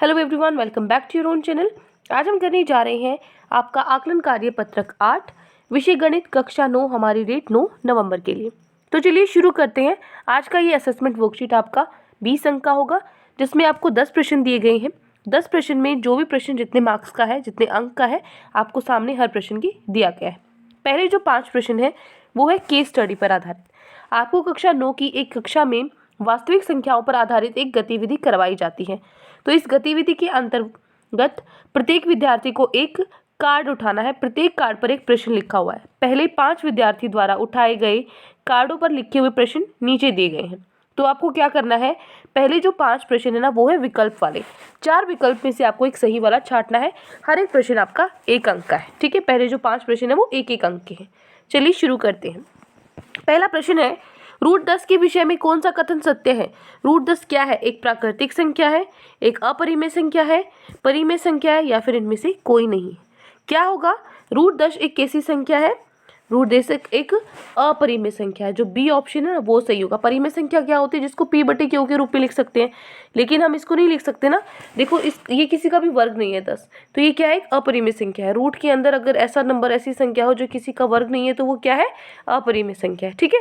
Hello everyone, welcome back to your own channel. आज हम करने जा रहे हैं आपका आकलन कार्य पत्रक 8 विषय गणित कक्षा 9 हमारी डेट 9 नवंबर के लिए। तो चलिए शुरू करते हैं। आज का ये असेसमेंट वर्कशीट आपका 20 अंक का होगा, जिसमें आपको 10 प्रश्न दिए गए हैं। 10 प्रश्न में जो भी प्रश्न जितने मार्क्स का है, जितने अंक का है, आपको सामने हर प्रश्न की दिया गया है। पहले जो 5 प्रश्न है वो है केस स्टडी पर आधारित। आपको कक्षा 9 की एक कक्षा में वास्तविक संख्याओं पर आधारित एक गतिविधि करवाई जाती है। तो इस गतिविधि के अंतर्गत प्रत्येक विद्यार्थी को एक कार्ड उठाना है। प्रत्येक कार्ड पर एक प्रश्न लिखा हुआ है। पहले 5 विद्यार्थी द्वारा उठाए गए कार्डों पर लिखे हुए प्रश्न नीचे दिए गए हैं। तो आपको क्या करना है, पहले जो 5 प्रश्न है ना वो है विकल्प वाले। 4 विकल्प में से आपको एक सही वाला छांटना है। हर एक प्रश्न आपका 1 अंक का है। ठीक है, पहले जो 5 प्रश्न है वो 1-1 अंक के हैं। चलिए शुरू करते हैं। पहला प्रश्न है, रूट 10 के विषय में कौन सा कथन सत्य है। रूट 10 क्या है? एक प्राकृतिक संख्या है, एक अपरिमेय संख्या है, परिमेय संख्या है, या फिर इनमें से कोई नहीं। क्या होगा? रूट 10 एक कैसी संख्या है? रूट 10 एक अपरिमेय संख्या है। जो बी ऑप्शन है ना वो सही होगा। परिमेय संख्या क्या होती है? जिसको p बटे क्यू के रूप में लिख सकते हैं, लेकिन हम इसको नहीं लिख सकते ना। देखो ये किसी का भी वर्ग नहीं है 10, तो ये क्या है? एक अपरिमेय संख्या है। रूट के अंदर अगर ऐसा नंबर, ऐसी संख्या हो जो किसी का वर्ग नहीं है, तो वो क्या है? अपरिमेय संख्या है। ठीक है,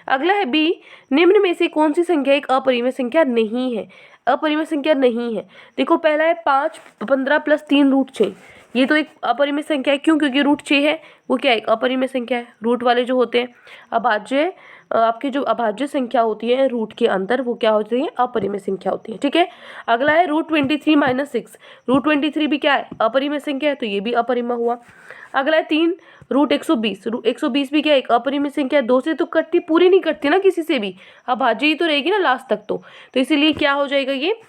अगला है बी, निम्न में से कौन सी संख्या एक अपरिमेय संख्या नहीं है? अपरिमेय संख्या नहीं है। देखो पहला है 5, 15 प्लस 3 रूट 6। ये तो एक अपरिमेय संख्या है। क्यों? क्योंकि रूट 6 है, वो क्या है? एक अपरिमेय संख्या है। रूट वाले जो होते हैं अभाज्य, आपके जो अभाज्य संख्या होती है रूट के अंदर, वो क्या होती है? अपरिमेय संख्या होती है। ठीक है, अगला है रूट 23 माइनस 6। रूट 23 भी क्या है? अपरिमेय संख्या है, तो ये भी अपरिमेय हुआ। अगला है 3 रूट 120। रूट 120 भी क्या है? एक अपरिमेय संख्या है। 2 से तो कटती, पूरी नहीं कटती ना किसी से भी, अभाज्य ही तो रहेगी ना लास्ट तक। तो इसीलिए क्या हो जाएगा ये,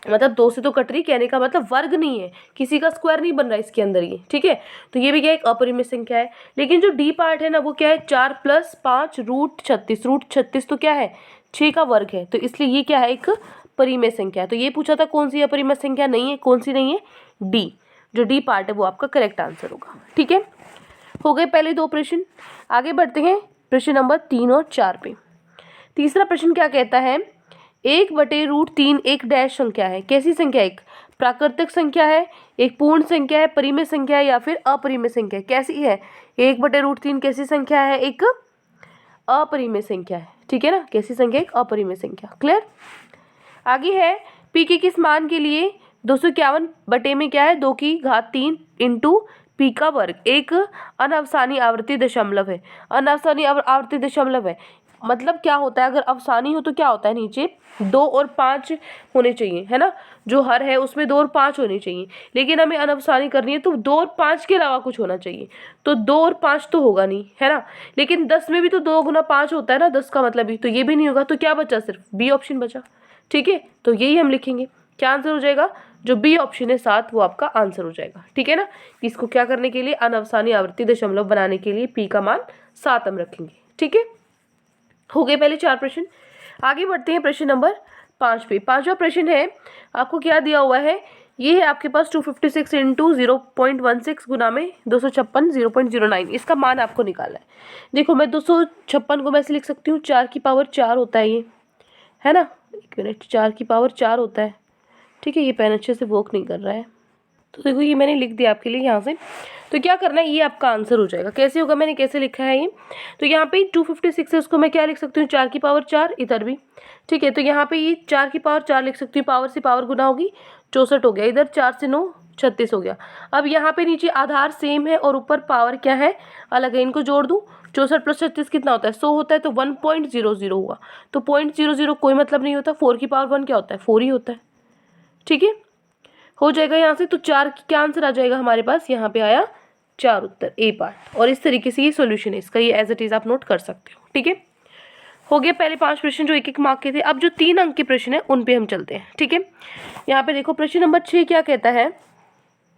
मतलब 2 से तो कट रही, कहने का मतलब वर्ग नहीं है, किसी का स्क्वायर नहीं बन रहा इसके अंदर ये। ठीक है, तो ये भी क्या है? एक अपरिमेय संख्या है। लेकिन जो डी पार्ट है ना वो क्या है? 4 प्लस 5 रूट 36। रूट 36 तो क्या है? 6 का वर्ग है, तो इसलिए ये क्या है? एक परिमेय संख्या है। तो ये पूछा था कौन सी अपरिमेय संख्या नहीं है, कौन सी नहीं है? डी। जो डी पार्ट है वो आपका करेक्ट आंसर होगा। ठीक है, हो गए पहले 2 प्रश्न। आगे बढ़ते हैं प्रश्न नंबर 3 और 4 पे। तीसरा प्रश्न क्या कहता है, 1/√3 एक डैश संख्या है। कैसी संख्या? एक प्राकृतिक संख्या है, एक पूर्ण संख्या है, परिमेय संख्या है, या फिर अपरिमेय संख्या है। कैसी है? 1/√3 कैसी संख्या है? एक अपरिमेय संख्या है। ठीक है ना, कैसी संख्या? एक अपरिमेय संख्या। क्लियर? आगे है, p के किस मान के लिए 251 बटे में क्या है? 2 की घात 3 इंटू पी का वर्ग एक अनअवसानी आवर्ती दशमलव है। अनअवसानी आवर्ती दशमलव है मतलब क्या होता है? अगर अवसानी हो तो क्या होता है? नीचे 2 और 5 होने चाहिए, है ना। जो हर है उसमें 2 और 5 होने चाहिए, लेकिन हमें अनअवसानी करनी है तो 2 और 5 के अलावा कुछ होना चाहिए। तो 2 और 5 तो होगा नहीं, है ना। लेकिन 10 में भी तो 2 गुना 5 होता है ना, 10 का मतलब ही, तो ये भी नहीं होगा। तो क्या बचा? सिर्फ बी ऑप्शन बचा। ठीक है, तो यही हम लिखेंगे। क्या आंसर हो जाएगा? जो बी ऑप्शन है 7, वो आपका आंसर हो जाएगा। ठीक है ना, इसको क्या करने के लिए? अनअवसानी आवर्ती दशमलव बनाने के लिए पी का मान 7 हम रखेंगे। ठीक है, हो गए पहले 4 प्रश्न। आगे बढ़ते हैं प्रश्न नंबर 5 पे। 5वां प्रश्न है, आपको क्या दिया हुआ है? ये है आपके पास 256 इंटू 0.16 गुना में 256 0.09। इसका मान आपको निकालना है। देखो मैं 256 को मैं ऐसे लिख सकती हूँ, 4 की पावर 4 होता है ये, है ना। 1 मिनट, 4 की पावर 4 होता है। ठीक है, ये पेन अच्छे से वर्क नहीं कर रहा है, तो देखो ये मैंने लिख दिया आपके लिए यहाँ से। तो क्या करना है, ये आपका आंसर हो जाएगा। कैसे होगा? मैंने कैसे लिखा है ये, तो यहाँ पे 256 है, उसको मैं क्या लिख सकती हूँ? 4 की पावर 4, इधर भी। ठीक है, तो यहाँ पे ये 4 की पावर 4 लिख सकती हूँ, पावर से पावर गुना होगी, 64 हो गया। इधर 4 से 9 36 हो गया। अब यहाँ पे नीचे आधार सेम है और ऊपर पावर क्या है? अलग है। इनको जोड़ दूँ, 64 प्लस 36 कितना होता है? 100 होता है, तो 1.00 हुआ। तो 0.00 कोई मतलब नहीं होता। 4 की पावर 1 क्या होता है? 4 ही होता है। ठीक है, हो जाएगा यहाँ से। तो 4 क्या आंसर आ जाएगा हमारे पास? यहाँ पे आया 4 उत्तर, ए पार्ट। और इस तरीके से ये सॉल्यूशन है इसका, ये एज इट इज आप नोट कर सकते हो। ठीक है, हो गया पहले 5 प्रश्न जो 1-1 मार्क के थे। अब जो 3 अंक के प्रश्न है उन पे हम चलते हैं। ठीक है, यहाँ पे देखो प्रश्न नंबर 6 क्या कहता है,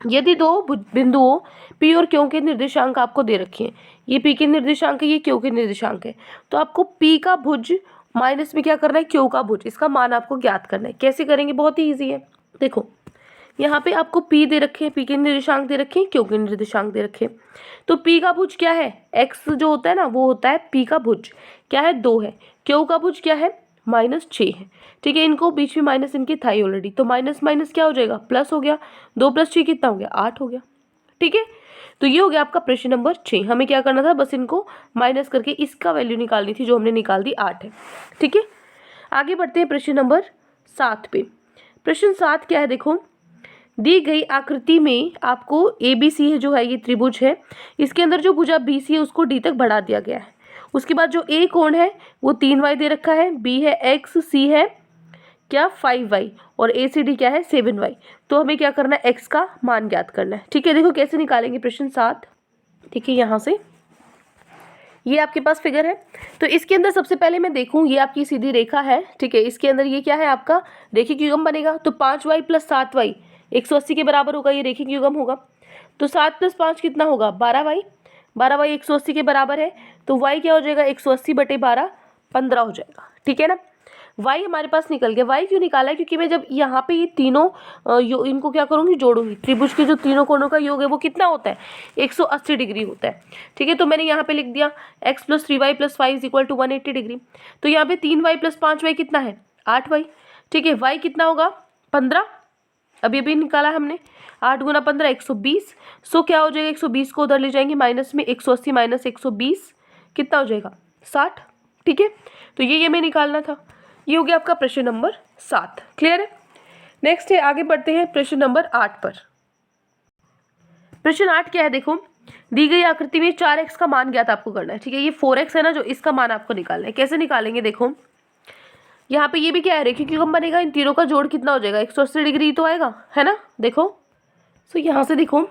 यदि 2 बिंदुओं P और Q के निर्देशांक आपको दे रखे हैं, ये P के निर्देशांक है, ये Q के निर्देशांक है, तो आपको P का भुज माइनस में क्या करना है? Q का भुज। इसका मान आपको ज्ञात करना है। कैसे करेंगे? बहुत ही ईजी है। देखो यहाँ पे आपको P दे रखे हैं, P के निर्देशांक दे रखे हैं, Q के निर्देशांक दे रखे हैं। तो P का भुज क्या है? X जो होता है ना वो होता है P का भुज क्या है? 2 है। Q का भुज क्या है? -6 है। ठीक है, इनको बीच में माइनस इनके था ही ऑलरेडी, तो माइनस माइनस क्या हो जाएगा, प्लस हो गया। 2 + 6 कितना हो गया, 8 हो गया। ठीक है, तो ये हो गया आपका प्रश्न नंबर 6। हमें क्या करना था, बस इनको माइनस करके इसका वैल्यू निकालनी थी, जो हमने निकाल दी 8 है। ठीक है, आगे बढ़ते हैं प्रश्न नंबर 7 पे। प्रश्न 7 क्या है, देखो दी गई आकृति में आपको ABC है जो है, ये त्रिभुज है, इसके अंदर जो भुजा BC है उसको D तक बढ़ा दिया गया है। उसके बाद जो A कोण है वो 3y दे रखा है, B है x, C है क्या 5y और ACD क्या है 7y। तो हमें क्या करना है, x का मान ज्ञात करना है। ठीक है, देखो कैसे निकालेंगे प्रश्न 7। ठीक है, यहाँ से ये आपके पास फिगर है, तो इसके अंदर सबसे पहले मैं देखूं, ये आपकी सीधी रेखा है। ठीक है, इसके अंदर ये क्या है आपका रेखिक युग्म बनेगा, तो 5y + 7y 180 के बराबर होगा, ये रेखिक युग्म होगा। तो 7 + 5 कितना होगा, 12y। 12y 180 के बराबर है, तो y क्या हो जाएगा, 180/12 15 हो जाएगा। ठीक है ना, y हमारे पास निकल गया। y क्यों निकाला है, क्योंकि मैं जब यहाँ पे ये तीनों इनको क्या करूँगी, जोड़ूंगी। त्रिभुज के जो तीनों कोणों का योग है वो कितना होता है, 180 डिग्री होता है। ठीक है, तो मैंने यहाँ पे लिख दिया x + 3y + 5 = 180 डिग्री। तो यहाँ पे 3y + 5y कितना है, 8y। ठीक है, y कितना होगा 15, अभी अभी निकाला हमने, 8 × 15 120। सो क्या हो जाएगा, 120 को उधर ले जाएंगे माइनस में, 180 - 120 कितना हो जाएगा 60। ठीक है, तो ये हमें निकालना था। ये हो गया आपका प्रश्न नंबर 7। क्लियर है। नेक्स्ट है, आगे बढ़ते हैं प्रश्न नंबर 8 पर। प्रश्न 8 क्या है, देखो दी गई आकृति में 4x का मान ज्ञात आपको करना है। ठीक है, ये 4x है ना, जो इसका मान आपको निकालना है। कैसे निकालेंगे, देखो यहाँ पे ये भी क्या है, रेखिक युग्म बनेगा। इन तीनों का जोड़ कितना हो जाएगा, 180 डिग्री तो आएगा, है ना। देखो सो यहाँ से देखो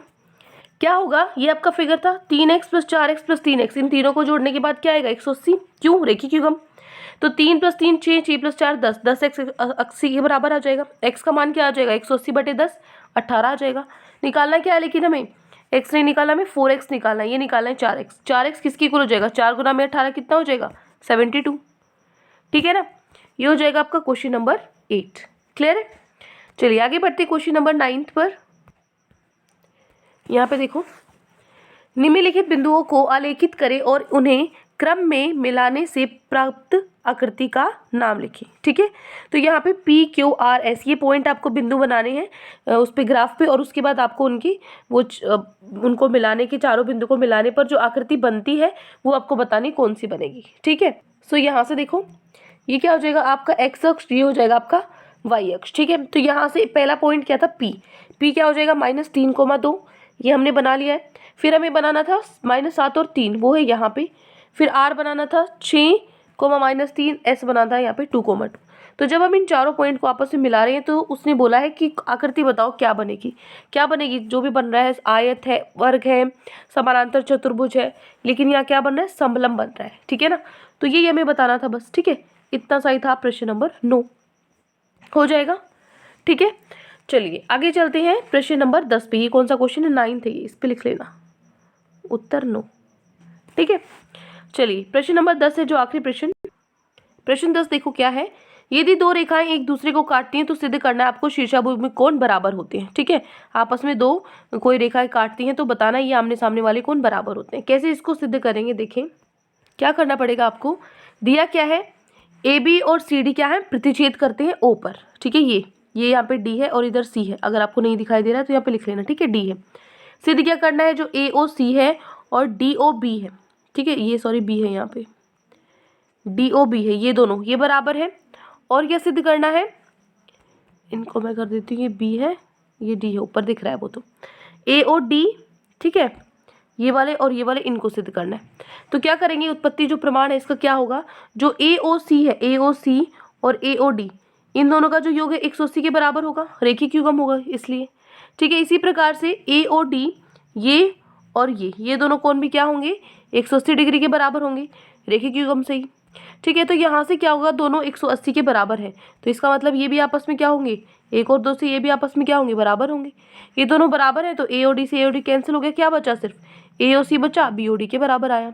क्या होगा, ये आपका फिगर था 3x + 4x + 3x, इन तीनों को जोड़ने के बाद क्या आएगा 180। क्यों, रेखिक युग्म। तो 3 + 3 6, 6 + 4 10, 10x 80 के बराबर आ जाएगा। x का मान क्या आ जाएगा, 180/10 18 आ जाएगा। निकालना क्या है, लेकिन हमें x नहीं निकालना, हमें 4x निकालना है। ये निकालना है 4x। 4x किसकी इक्वल हो जाएगा, 4 × 18 कितना हो जाएगा 72। ठीक है ना, ये हो जाएगा आपका क्वेश्चन नंबर 8। क्लियर है। चलिए आगे बढ़ते क्वेश्चन नंबर 9 पर। यहाँ पे देखो निम्नलिखित बिंदुओं को आलेखित करें और उन्हें क्रम में मिलाने से प्राप्त आकृति का नाम लिखें। ठीक है, तो यहाँ पे PQRS ये पॉइंट आपको बिंदु बनाने हैं उस पे ग्राफ पे, और उसके बाद आपको उनकी उनको मिलाने के, चारों बिंदु को मिलाने पर जो आकृति बनती है वो आपको बतानी कौन सी बनेगी। ठीक है, सो यहाँ से देखो ये क्या हो जाएगा आपका x अक्ष, ये हो जाएगा आपका y अक्ष। ठीक है, तो यहाँ से पहला पॉइंट क्या था, P क्या हो जाएगा -3,2, ये हमने बना लिया है। फिर हमें बनाना था -7 और 3, वो है यहाँ पे। फिर R बनाना था 6, -3, S बनाना था यहाँ पे 2,2। तो जब हम इन चारों पॉइंट को आपस में मिला रहे हैं तो उसने बोला है कि आकृति बताओ क्या बनेगी। क्या बनेगी, जो भी बन रहा है आयत है, वर्ग है, समानांतर चतुर्भुज है, लेकिन यहाँ क्या बन रहा है, समलंब बन रहा है। ठीक है ना, तो ये हमें बताना था बस। ठीक है, इतना सही था प्रश्न नंबर 9 हो जाएगा। ठीक है, चलिए आगे चलते हैं प्रश्न नंबर 10 पे। ये कौन सा क्वेश्चन है, 9 है ये, इस पे लिख लेना उत्तर 9। ठीक है, चलिए प्रश्न नंबर 10 है जो आखिरी प्रश्न। प्रश्न 10 देखो क्या है, यदि दो रेखाएं एक दूसरे को काटती हैं तो सिद्ध करना है आपको शीर्षाभिमुख कोण बराबर होते हैं। ठीक है, आपस में दो कोई रेखाएं काटती हैं तो बताना ये आमने सामने वाले कोण बराबर होते हैं। कैसे इसको सिद्ध करेंगे, देखें क्या करना पड़ेगा आपको। दिया क्या है, AB और CD क्या है, प्रतिच्छेद करते हैं O पर। ठीक है, ये यहाँ पे D है और इधर C है। अगर आपको नहीं दिखाई दे रहा है तो यहाँ पे लिख लेना। ठीक है, D है। सिद्ध क्या करना है, जो AOC है और DOB है। ठीक है, ये सॉरी B है, यहाँ पे DOB है, ये दोनों ये बराबर है। और क्या सिद्ध करना है, इनको मैं कर देती हूँ, ये B है, ये D है, ऊपर दिख रहा है वो तो AOD। ठीक है, ये वाले और ये वाले इनको सिद्ध करना है। तो क्या करेंगे, उत्पत्ति जो प्रमाण है इसका क्या होगा, जो AOC है, AOC और AOD इन दोनों का जो योग है 180 के बराबर होगा, रेखिक युग्म होगा इसलिए। ठीक है, इसी प्रकार से AOD ये और ये दोनों कोण भी क्या होंगे, 180 डिग्री के बराबर होंगे, रेखिक युग्म से ही। ठीक है, तो यहाँ से क्या होगा, दोनों 180 के बराबर है, तो इसका मतलब ये भी आपस में क्या होंगे, 1 और 2 से ये भी आपस में क्या होंगे, बराबर होंगे। ये दोनों बराबर है तो AOD से AOD कैंसिल हो गया, क्या बचा, सिर्फ AOC बचा, BOD के बराबर आया।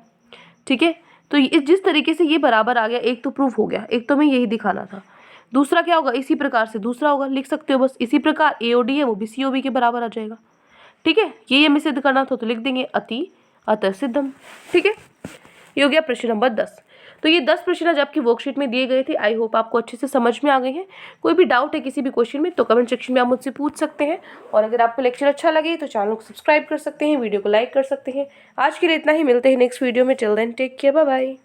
ठीक है, तो जिस तरीके से ये बराबर आ गया, एक तो प्रूफ हो गया, एक तो हमें यही दिखाना था। दूसरा क्या होगा, इसी प्रकार से दूसरा होगा, लिख सकते हो बस इसी प्रकार AOD है वो भी COB के बराबर आ जाएगा। ठीक है, ये हमें सिद्ध करना था तो लिख देंगे अति अतः सिद्धम। ठीक है, ये हो गया प्रश्न नंबर 10। तो ये 10 प्रश्न आज आपकी वर्कशीट में दिए गए थे। आई होप आपको अच्छे से समझ में आ गए हैं। कोई भी डाउट है किसी भी क्वेश्चन में तो कमेंट सेक्शन में आप मुझसे पूछ सकते हैं। और अगर आपको लेक्चर अच्छा लगे तो चैनल को सब्सक्राइब कर सकते हैं, वीडियो को लाइक कर सकते हैं। आज के लिए इतना ही, मिलते हैं नेक्स्ट वीडियो में। Till then take care, bye bye.